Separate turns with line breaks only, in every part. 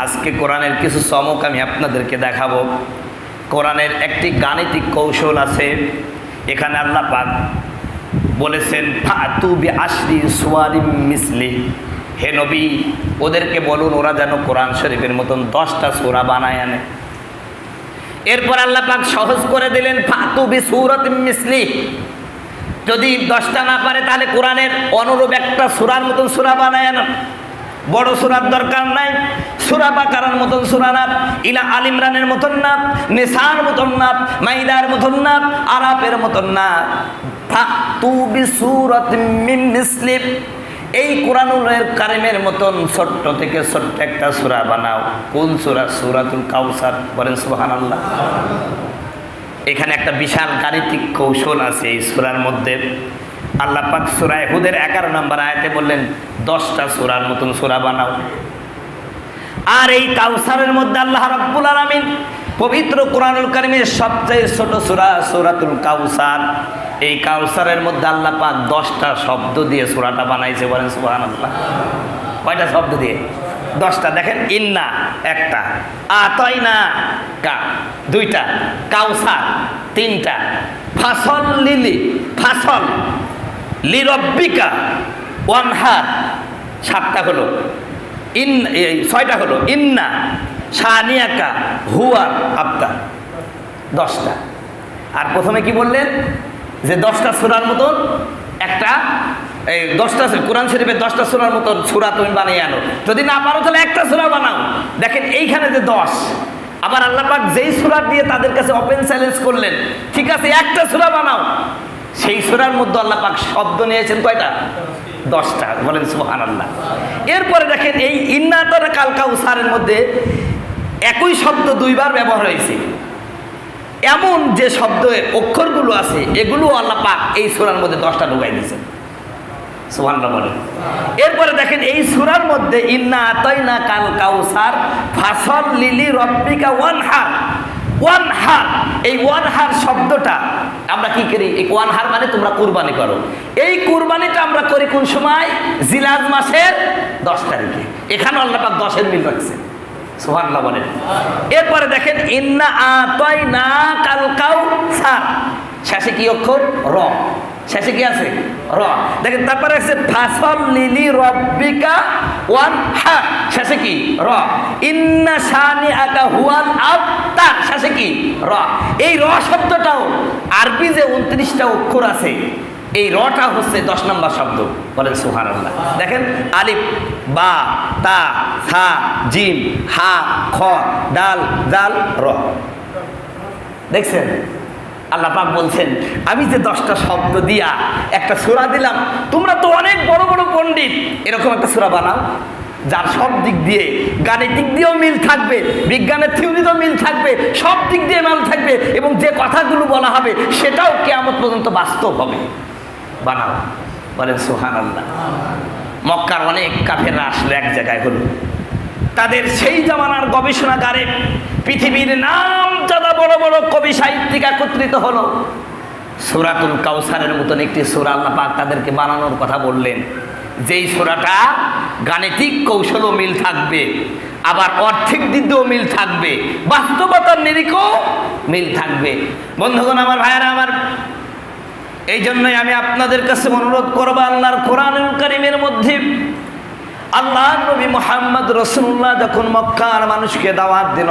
আজকে কোরআনের কিছু চমক আমি আপনাদেরকে দেখাবো। কোরআনের একটি গাণিতিক কৌশল আছে। এখানে আল্লাহ পাক বলেছেন ফাতু বিআশরি সুওয়ারিম মিসলি, হে নবী ওদেরকে বলুন ওরা যেন কোরআন শরীফের মতন 10টা সূরা বানায় আনে। এরপর আল্লাহ পাক সহজ করে দিলেন ফাতু বিসূরাতিম মিসলি, যদি 10টা না পারে তাহলে কোরআনের অনুরূপ একটা সূরার মতন সূরা বানায় আনো। বড় সূরার দরকার নাই, সূরা বাকারার মতন সূরা না, ইলা আল ইমরানের মতন না, নিসার মতন না, মাইদার মতন না, আরাফের মতন না। ফাতু বিসূরাতিম মিন মিসলি, এই কোরআনুল কারিমের মতন ছোট্ট থেকে ছোট্ট একটা সূরা বানাও। কোন সূরা? সূরাতুল কাউসার। বলেন সুবহানাল্লাহ। এখানে একটা বিশাল গাণিতিক কৌশল আছে এই সূরার মধ্যে। আল্লাহ পাক সূরা হুদের 11 নম্বর আয়াতে বললেন 10টা সূরার মতন সূরা বানাও। আর এই কাউসারের মধ্যে আল্লাহ রাব্বুল আলামিন পবিত্র কোরআনুল কারিমের সবচেয়ে ছোট সূরা সূরাতুল কাউসার, এই কাউসারের মধ্যে আল্লাহ পাক 10টা শব্দ দিয়ে সূরাটা বানাইছে। বলেন সুবহানাল্লাহ। কয়টা শব্দ দিয়ে? 10টা। দেখেন, ইন্না একটা, আতাইনা কা 2টা, কাউসার 3টা, ফাসল লিলি ফাসল লিরব্বিকা ওয়ানহার 7টা হলো, 6টা হলো, ইন্না শানিয়াকা হুয়া আবতার 10টা। আর প্রথমে কি বললেন যে 10টা সূরার মতন একটা, এই 10টা কোরআন শরীফের 10টা সূরার মতন সূরা তুমি বানিয়ে আনো। যদি না পারো তাহলে একটা সূরা বানাও। দেখেন এইখানে যে 10, আবার আল্লাহ পাক যেই সূরা দিয়ে তাদের কাছে ওপেন চ্যালেঞ্জ করলেন, ঠিক আছে একটা সূরা বানাও, সেই সূরার মধ্যে আল্লাহ পাক শব্দ নিয়েছেন কয়টা? 10টা। বলেন সুবহানাল্লাহ। এরপরে দেখেন এই ইন্নাতার কাল কাউসারের মধ্যে একই শব্দ 2বার ব্যবহার হয়েছে। এমন যে শব্দ অক্ষরগুলো আছে এগুলো আল্লাহ পাক এই সূরার মধ্যে 10টা ঢুকাই দিয়েছেন। সুবহানাল্লাহ বলেন। এরপরে দেখেন এই সূরার মধ্যে ইন্না আতাইনা কাল কাউসার ফাসল লিলি রব্বিকা ওয়ানহার, ওয়ানহার, এই ওয়ানহার শব্দটা আমরা কি করি? এই ওয়ানহার মানে তোমরা কুরবানি করো। এই কুরবানিটা আমরা করি কোন সময়? জিলহজ মাসের 10 তারিখে। এখানে আল্লাহ পাক 10-এর মিল রাখছে। সুবহানাল্লাহ বলেন। এরপরে দেখেন ইন্না আতাইনা কাল কাউসার, শেষে কি অক্ষর? র। শেষে কি আছে? র। দেখেন তারপরে আছে ফাসল লিলি রব্বিকা ওয়ানহার, শেষে কি? র। ইন্না শানিআকা হুয়াল আবতার, শেষে কি? র। এই র শব্দটাও আরবি যে 29টা অক্ষর আছে, এই রটা হচ্ছে 10 নম্বর শব্দ। বলেন সুবহানাল্লাহ। দেখেন আলিফ বা তা হা জিম হা খ দাল জাল র। দেখছেন আল্লাহ পাক বলছেন আমি যে 10টা শব্দ দিয়া একটা সূরা দিলাম, তোমরা তো অনেক বড় বড় পণ্ডিত, এরকম একটা সূরা বানাও যার সব দিক দিয়ে, গাণিতিক দিয়েও মিল থাকবে, বিজ্ঞানের থিওরিতেও মিল থাকবে, সব দিক দিয়ে মিল থাকবে, এবং যে কথাগুলো বলা হবে সেটাও কিয়ামত পর্যন্ত বাস্তব হবে। বানাও। বলেন সুবহানাল্লাহ। মক্কার অনেক কাফেররা আসলে এক জায়গায় হলো, তাদের সেই জামানার গবেষণাগারে পৃথিবীর নামজাদা বড় বড় কবি সাহিত্যিক একত্রিত হলো। সূরাতুল কাউসারের মতন একটি সূরা আল্লাহ পাক তাদেরকে বানানোর কথা বললেন, যেই সূরাটা গাণিতিক কৌশলও মিল থাকবে, আবার অর্থিক দিক দিয়েও মিল থাকবে, বাস্তবতার নিরিখেও মিল থাকবে। বন্ধুগণ আমার, ভাইয়েরা আমার, এই জন্যই আমি আপনাদের কাছে অনুরোধ করব, আল্লাহর কোরআনুল কারীমের মধ্যে আল্লাহর নবী মুহাম্মদ রাসূলুল্লাহ যখন মক্কার মানুষকে দাওয়াত দিল,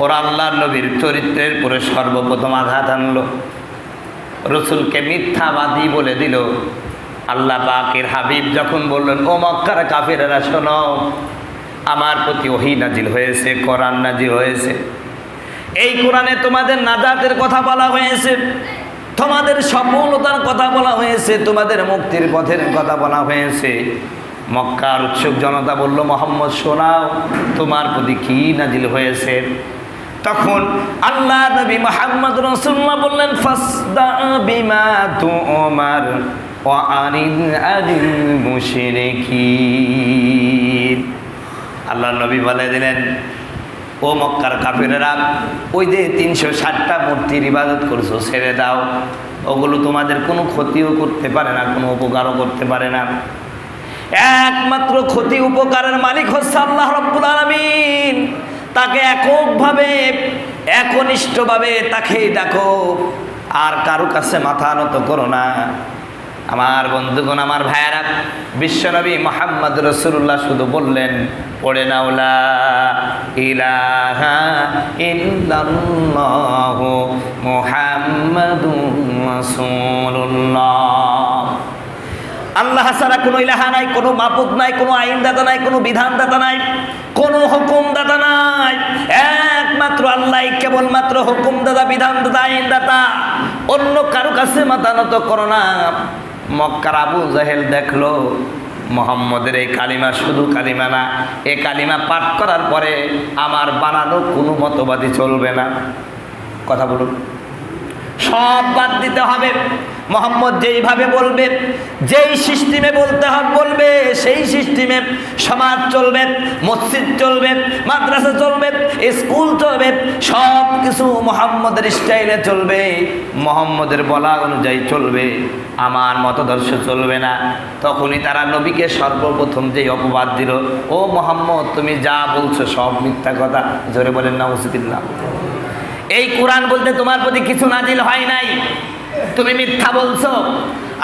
ওরা আল্লাহর নবীর চরিত্রের উপরে সর্বপ্রথম আঘাত আনলো, রসুলকে মিথ্যাবাদী বলে দিল। আল্লাহ পাকের হাবিব যখন বললেন ও মক্কার কাফেরেরা শোনো, আমার প্রতি ওহী নাজিল হয়েছে, কোরআন নাজিল হয়েছে, এই কোরআনে তোমাদের নাজাতের কথা বলা হয়েছে, তোমাদের সফলতার কথা বলা হয়েছে, তোমাদের মুক্তির পথের কথা বলা হয়েছে। মক্কার উৎসুক জনতা বলল মুহাম্মদ শোনাও তোমার প্রতি কি নাজিল হয়েছে। তখন আল্লাহ নবী মুহাম্মদ রাসূলুল্লাহ বললেন ফাসদা বিমা তুমার ওয়া আনিল আনিল মুশরিকিন। আল্লাহ নবী বলে দিলেন ও মক্কার কাফেরেরা, ওই যে 360টা মূর্তির ইবাদত করছো ছেড়ে দাও, ওগুলো তোমাদের কোনো ক্ষতিও করতে পারে না, কোনো উপকারও করতে পারে না। একমাত্র ক্ষতি উপকারের মালিক হচ্ছে আল্লাহ রাব্বুল আলামিন। তাকে এককভাবে একনিষ্ঠভাবে তাকেই ডাকো, আর কারো কাছে মাথা নত করো না। আমার বন্ধুগণ, আমার ভাইয়েরা, বিশ্বনবী মুহাম্মদ রাসূলুল্লাহ শুধু বললেন, পড়ে নাও লা ইলাহা ইল্লাল্লাহু মুহাম্মাদুর রাসূলুল্লাহ। আল্লাহ ছাড়া কোনো ইলাহা নাই, কোনো মাবুদ নাই, কোনো আইনদাতা নাই, কোনো বিধানদাতা নাই, কোনো হুকুমদাতা নাই। একমাত্র আল্লাহ, কেবলমাত্র হুকুমদাতা, বিধানদাতা, আইনদাতা। অন্য কারো কাছে মাথা নত করো না। মক্কার আবু জাহেল দেখলো মুহাম্মদের এই কালিমা শুধু কালিমা না, এই কালিমা পাঠ করার পরে আমার বানানো কোনো মতবাদী চলবে না। কথা বলুন, সব বাদ দিতে হবে। মুহাম্মদ যেইভাবে বলবে, যেই সিস্টেমে বলবে, সেই সিস্টেমে সমাজ চলবে, মসজিদ চলবে, মাদ্রাসা চলবে, স্কুল চলবে, সব কিছু মুহাম্মদের স্টাইলে চলবে, মুহাম্মদের বলা অনুযায়ী চলবে, আমার মতদর্শ চলবে না। তখনই তারা নবীকে সর্বপ্রথম যেই অপবাদ দিল, ও মুহাম্মদ, তুমি যা বলছো সব মিথ্যা কথা। জোরে বলেন নাউযুবিল্লাহ। এই কোরআন বলতে তোমার প্রতি কিছু নাজিল হয় নাই, তুমি মিথ্যা বলছো।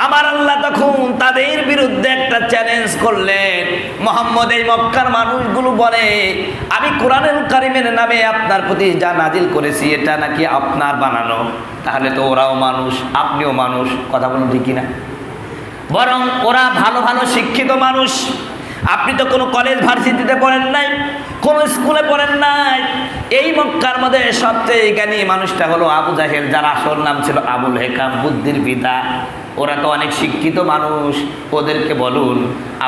আমার আল্লাহ তখন তাদের বিরুদ্ধে একটা চ্যালেঞ্জ করলেন। মুহাম্মদ, এই মক্কার মানুষগুলো বলে আমি কোরআনুল কারীমের নামে আপনার প্রতি যা নাজিল করেছি এটা নাকি আপনার বানানো। তাহলে তো ওরাও মানুষ, আপনিও মানুষ। কথা বলুন ঠিক কিনা? বরং ওরা ভালো ভালো শিক্ষিত মানুষ। আপনি তো কোনো কলেজ ভার্সিটিতে পড়েন নাই, কোনো স্কুলে পড়েন নাই। এই মক্কার মধ্যে সবচেয়ে জ্ঞানী মানুষটা হলো আবু জাহেল, যার আসল নাম ছিল আবুল হেকাম, বুদ্ধির পিতা। ওরা তো অনেক শিক্ষিত মানুষ। ওদেরকে বলুন,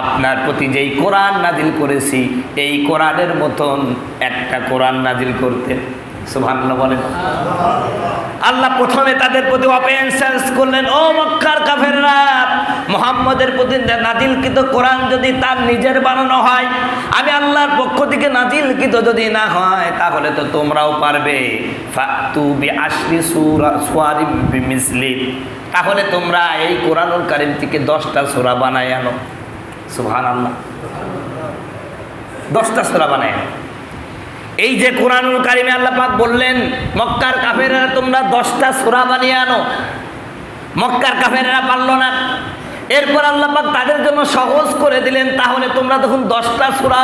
আপনার প্রতি যেই কোরআন নাজিল করেছি এই কোরআনের মতন একটা কোরআন নাজিল করতে। সুবহানাল্লাহ বলেন। আল্লাহ প্রথমে তাদের প্রতি ওপেন চ্যালেঞ্জ করলেন, ও মক্কার কাফেররা, মুহাম্মদের প্রতি নাজিলকৃত কোরআন যদি তার নিজের বানানো হয়, আমি আল্লাহর পক্ষ থেকে নাজিলকৃত যদি না হয়, তাহলে তো তোমরাও পারবে। ফাতু বিআশরি সুওয়ারিম বিমিসলি, তাহলে তোমরা এই কোরআনুল কারীম থেকে 10টা সূরা বানায় আনো। সুবহানাল্লাহ, 10টা সূরা বানায় আনো। এই যে কোরআনুল কারীমে আল্লাহ পাক বললেন, মক্কার কাফেররা তোমরা 10টা সূরা বানিয়ে আনো। মক্কার কাফেররা পারল না। এরপর আল্লাহ পাক তাদের জন্য সহজ করে দিলেন, তাহলে তোমরা তখন 10টা সূরা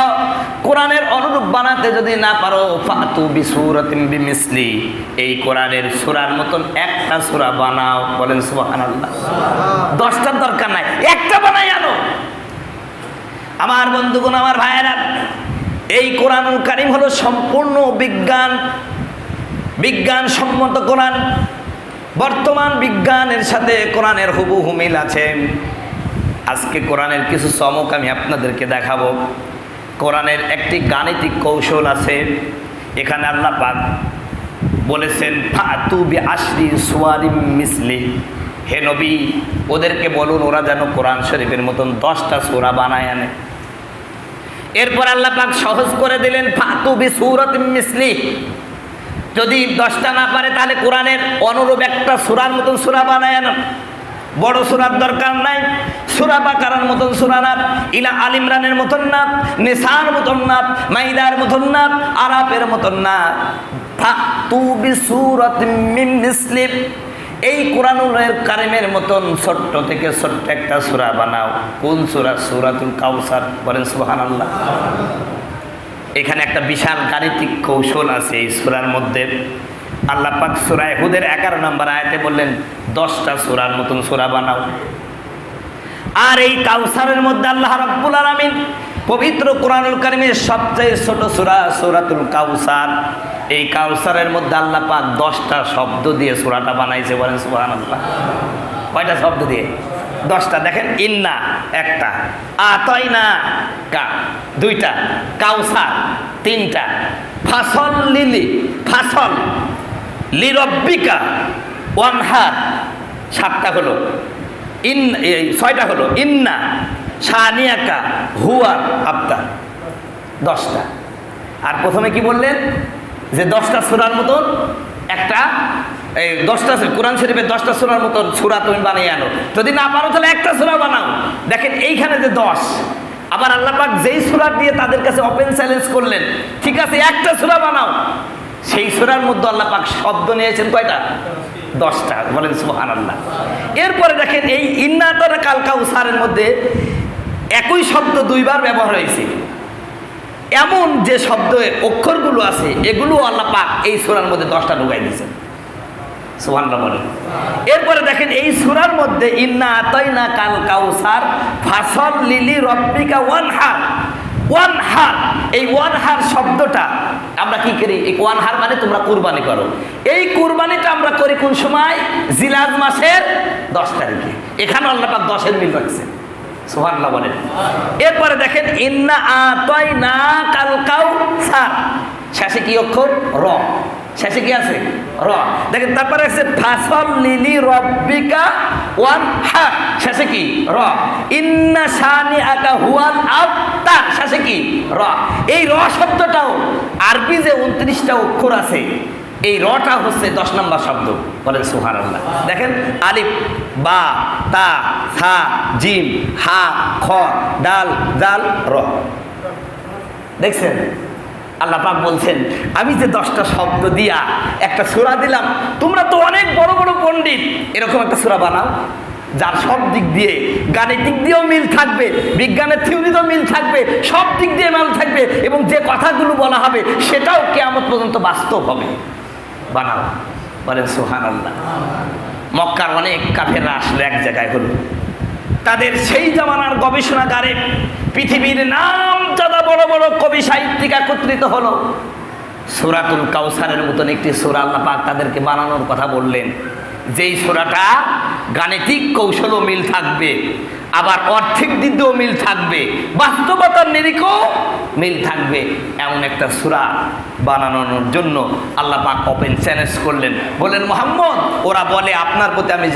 কোরআনের অনুরূপ বানাতে যদি না পারো, ফাতু বিসূরাতিন বিমিসলি, এই কোরআনের সূরার মতন একটা সূরা বানাও। বলেন সুবহানাল্লাহ। 10টার দরকার নাই, একটা বানাই আনো। আমার বন্ধুগণ, আমার ভাইয়েরা, এই কোরআনুল কারীম হলো সম্পূর্ণ বিজ্ঞানসম্মত কোরআন। বর্তমান বিজ্ঞানের সাথে কোরআনের হুবহু মিল আছে। আজকে কোরআনের কিছু চমক আমি আপনাদেরকে দেখাবো। কোরআনের একটি গাণিতিক কৌশল আছে। এখানে আল্লাহ পাক বলেছেন, ফাতু বিআশরি সুওয়ারিম মিসলি, হে নবী, ওদেরকে বলুন ওরা যেন কোরআন শরীফের মতন 10টা সূরা বানায় আনে। এরপর আল্লাহ পাক সহজ করে দিলেন, ফাতু বিসূরাতিন মিসলি, যদি 10টা না পারে তাহলে কোরআনের অনুরূপ একটা সূরার মতন সূরা বানায় আনো। বড় সূরার দরকার নাই, সূরা বাকারার মতন সূরা না, ইলা আল ইমরানের মতন না, নিসার মতন না, মাইদার মতন না, আরাফের মতন না। ফাতু বিসূরাতিন মিন মিসলি, এই কোরআনুল কারীমের মতন ছোট্ট থেকে ছোট্ট একটা সূরা বানাও। কোন সূরা? সূরাতুল কাউসার। বলেন সুবহানাল্লাহ। এখানে একটা বিশাল গাণিতিক কৌশল আছে এই সূরার মধ্যে। আল্লাহ পাক সূরা হুদের 11 নম্বর আয়াতে বললেন, 10টা সূরার মতন সূরা বানাও। আর এই কাউসারের মধ্যে আল্লাহ রাব্বুল আলামিন পবিত্র কোরআনুল কারীমের সবচেয়ে ছোট সূরা সূরাতুল কাউসার, এই কাউসারের মধ্যে আল্লাহ পাক 10টা শব্দ দিয়ে সূরাটা বানাইছে। বলেন সুবহানাল্লাহ। কয়টা শব্দ দিয়ে? 10টা। দেখেন, ইন্না একটা, আতাইনা কা 2টা, কাউসার 3টা, ফাসল লিরব্বিকা ওয়ানহার 7টা হলো, 6টা হলো, ইন্না শানিয়াকা হুয়া আবতার 10টা। আর প্রথমে কি বললেন যে 10টা সূরার মতন একটা, এই 10টা কোরআন শরীফের 10টা সূরার মতন সূরা তুমি বানিয়ে আনো। যদি না পারো তাহলে একটা সূরা বানাও। দেখেন এইখানে যে 10, আবার আল্লাহ পাক যেই সূরা দিয়ে তাদের কাছে ওপেন চ্যালেঞ্জ করলেন, ঠিক আছে একটা সূরা বানাও, সেই সূরার মধ্যে আল্লাহ পাক শব্দ নিয়েছেন কয়টা? 10টা। বলেন সুবহানাল্লাহ। এরপরে দেখেন এই ইন্না আতানা কাল কাউসারের মধ্যে একই শব্দ 2 বার ব্যবহার হয়েছে। এমন যে শব্দ অক্ষরগুলো আছে এগুলো আল্লাহ পাক এই সূরার মধ্যে 10টা ঢুকাই দিয়েছেন। সুবহানাল্লাহ বলেন। এরপরে দেখেন এই সূরার মধ্যে ইন্না আতাইনা কাল কাউসার ফাসাল্লি লিরাব্বিকা ওয়ানহার, ওয়ানহার, এই ওয়ানহার শব্দটা আমরা কি করি? এই ওয়ানহার মানে তোমরা কুরবানি করো। এই কুরবানিটা আমরা করি কোন সময়? জিলহজ মাসের 10 তারিখে। এখানে আল্লাহ পাক 10-এর মিল রাখছেন। সুবহানাল্লাহ বলেন। এরপরে দেখেন ইন্না আতাইনা কাল কাউসার, শেষে কি অক্ষর? র। শেষে কি আছে? র। দেখেন তারপরে আছে ফাসাল্লি লিরাব্বিকা ওয়ানহার, শেষে কি? র। ইন্না শানিআকা হুয়াল আবতার, শেষে কি? র। এই র শব্দটাও আরবি যে 29টা অক্ষর আছে, এই রটা হচ্ছে 10 নম্বর শব্দ। বলেন সুবহানাল্লাহ। দেখেন আলিফ, বা, তা, সা, জিম, হা, খ, দাল, জাল, র। দেখছেন আল্লাহ পাক বলছেন আমি যে 10টা শব্দ দিয়া একটা সূরা দিলাম, তোমরা তো অনেক বড় বড় পণ্ডিত, এরকম একটা সূরা বানাও যার সব দিক দিয়ে, গাণিতিক দিয়েও মিল থাকবে, বিজ্ঞানের থিওরিতেও মিল থাকবে, সব দিক দিয়ে মিল থাকবে, এবং যে কথাগুলো বলা হবে সেটাও কিয়ামত পর্যন্ত বাস্তব হবে। বানাও। বলেন সুবহানাল্লাহ। মক্কার অনেক কাফেররা আসলে এক জায়গায় হলো, তাদের সেই জামানার গবেষণাগারে পৃথিবীর নামজাদা বড় বড় কবি সাহিত্যিক একত্রিত হলো। সূরাতুল কাউসারের মতন একটি সূরা আল্লাহ পাক তাদেরকে বানানোর কথা বললেন, যেই সূরাটা গাণিতিক কৌশলও মিল থাকবে, আবার অর্থিক দিকেও মিল থাকবে, বাস্তবতার নিরিখেও মিল থাকবে, এমন একটা সূরা বানানোর জন্য আল্লাহ পাক ওপেন চ্যালেঞ্জ করলেন। বলেন মুহাম্মদ, ওরা বলে আপনার প্রতি আমি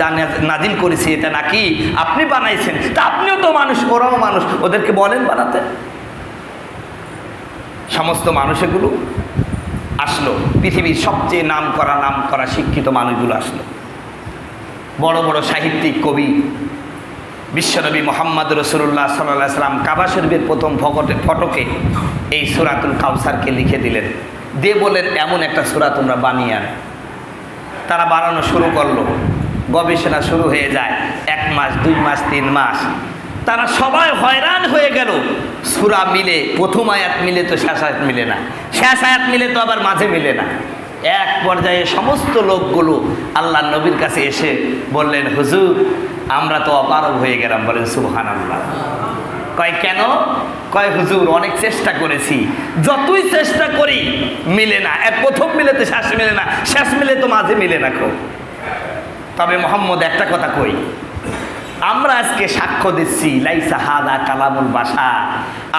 নাজিল করেছি, এটা নাকি আপনি বানাইছেন? তা আপনিও তো মানুষ, ওরাও মানুষ, ওদেরকে বলেন বানাতে। সমস্ত মানুষ এগুলো আসলো, পৃথিবীর সবচেয়ে নাম করা শিক্ষিত মানুষগুলো আসলো, বড় বড় সাহিত্যিক, কবি। বিশ্বনবী মুহাম্মদ রাসূলুল্লাহ সাল্লাল্লাহু আলাইহি সাল্লাম কাবা শরীফের প্রথম ফটকে এই সূরাতুল কাউসারকে লিখে দিলেন, দিয়ে বলেন এমন একটা সূরা তোমরা বানিয়ে আনো। তারা বানানো শুরু করলো, গবেষণা শুরু হয়ে যায়। 1 মাস, 2 মাস, 3 মাস, তারা সবাই হয়রান হয়ে গেল। সূরা মিলে, প্রথম আয়াত মিলে তো শেষ আয়াত মিলে না, শেষ আয়াত মিলে তো আবার মাঝে মিলে না। এক পর্যায়ে সমস্ত লোকগুলো আল্লাহ নবীর কাছে এসে বললেন, হুজুর আমরা তো অপারগ হয়ে গেলাম। বলেন সুবহানাল্লাহ। কয় কেন? কয় হুজুর অনেক চেষ্টা করেছি, যতই চেষ্টা করি মিলে না, প্রথম মিলে তো শেষ মিলে না, শেষ মিলে তো মাঝে মিলে না। তবে মুহাম্মদ একটা কথা কই, আমরা আজকে সাক্ষ্য দিচ্ছি লাইসা হাদা কালামুল বাশার,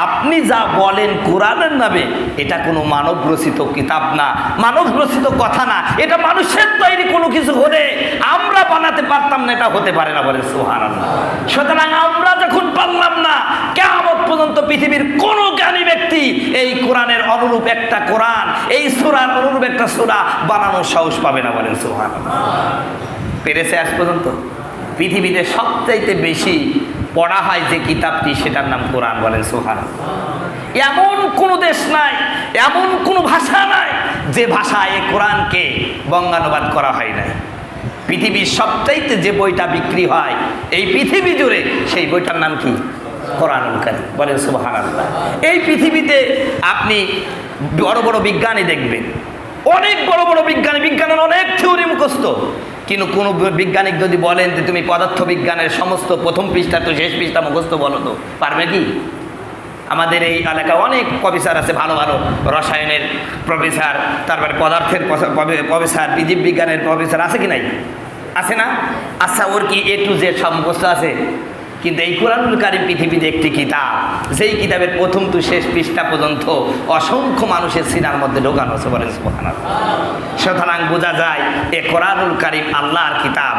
আপনি যা বলেন কোরআনের নামে, এটা কোনো মানব রচিত কিতাব না, মানব রচিত কথা না, এটা মানুষের তৈরি কোনো কিছু হলে আমরা বানাতে পারতাম না, এটা হতে পারে না। বলে সুবহানাল্লাহ। সুতরাং আমরা যখন পারলাম না, কিয়ামত পর্যন্ত পৃথিবীর কোনো জ্ঞানী ব্যক্তি এই কোরআনের অনুরূপ একটা কোরআন, এই সূরার অনুরূপ একটা সূরা বানানোর সাহস পাবে না। বলেন সুবহানাল্লাহ। পেরেছে আজ পর্যন্ত? পৃথিবীতে সবচাইতে বেশি পড়া হয় যে কিতাবটি, সেটার নাম কোরআন। বলেন সুবহানাল্লাহ। এমন কোনো দেশ নাই, এমন কোনো ভাষা নাই যে ভাষায় এই কোরআনকে বঙ্গানুবাদ করা হয় নাই। পৃথিবীর সবচাইতে যে বইটা বিক্রি হয় এই পৃথিবী জুড়ে, সেই বইটার নাম কি? কোরআনুল কারীম। বলেন সুবহানাল্লাহ। এই পৃথিবীতে আপনি বড় বড় বিজ্ঞানী দেখবেন, অনেক বড় বড় বিজ্ঞানী, বিজ্ঞানের অনেক থিওরি মুখস্থ, কিন্তু কোনো বৈজ্ঞানিক যদি বলেন যে তুমি পদার্থ বিজ্ঞানের সমস্ত প্রথম পৃষ্ঠা তো শেষ পৃষ্ঠা মুখস্থ বলো, তো পারবে কি? আমাদের এই এলাকায় অনেক প্রফেসর আছে, ভালো ভালো রসায়নের প্রফেসর, তারপরে পদার্থের প্রফেসর, জীববিজ্ঞানের প্রফেসর আছে কি নাই? আছে না? আচ্ছা, ওর কি A to Z সব মুখস্থ আছে? কিন্তু এই কোরআনুল কারীম পৃথিবীতে একটি কিতাব, যেই কিতাবের প্রথম তো শেষ পৃষ্ঠা পর্যন্ত অসংখ্য মানুষের সিনার মধ্যে ঢোকানো আছে। বলেন সুবহানাল্লাহ। সুতরাং বোঝা যায় এ কোরআনুল কারীম আল্লাহর কিতাব,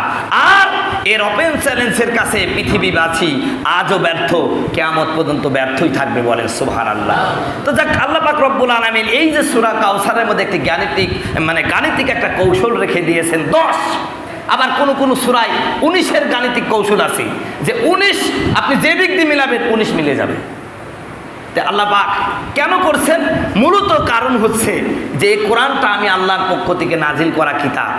আর এর ওপেন চ্যালেঞ্জের কাছে পৃথিবীবাসী আজও ব্যর্থ, কিয়ামত পর্যন্ত ব্যর্থই থাকবে। বলেন সুবহানাল্লাহ। তো যাক, আল্লাহ পাক রব্বুল আলামিন এই যে সূরা কাউসারের মধ্যে একটি গাণিতিক একটা কৌশল রেখে দিয়েছেন 10। আবার কোন কোন সূরায় 19-এর গাণিতিক কৌশল আছে, যে 19 আপনি যে দিক দিয়ে মিলাবেন 19 মিলে যাবে। আল্লাহ পাক কেন করছেন? মূলত কারণ হচ্ছে যে কোরআনটা আমি আল্লাহর পক্ষ থেকে নাজিল করা কিতাব,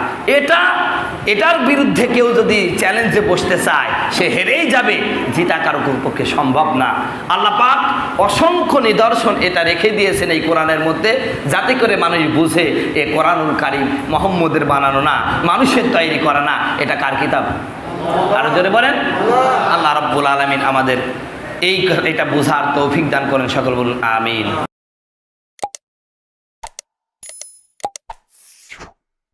এটার বিরুদ্ধে কেউ যদি চ্যালেঞ্জে বসতে চায় সে হেরেই যাবে, জিতা কারো পক্ষে সম্ভব না। আল্লাহ পাক অসংখ্য নিদর্শন এটা রেখে দিয়েছেন এই কোরআনের মধ্যে, যাতে করে মানুষ বুঝে এ কোরআনুল কারীম মুহাম্মদের বানানো না, মানুষের তৈরি করা না, এটা কার কিতাব? আরো জোরে বলেন। আল্লাহ রাব্বুল আলামিন আমাদের এটা বোঝার তৌফিক দান করেন, সকল বলুন আমিন।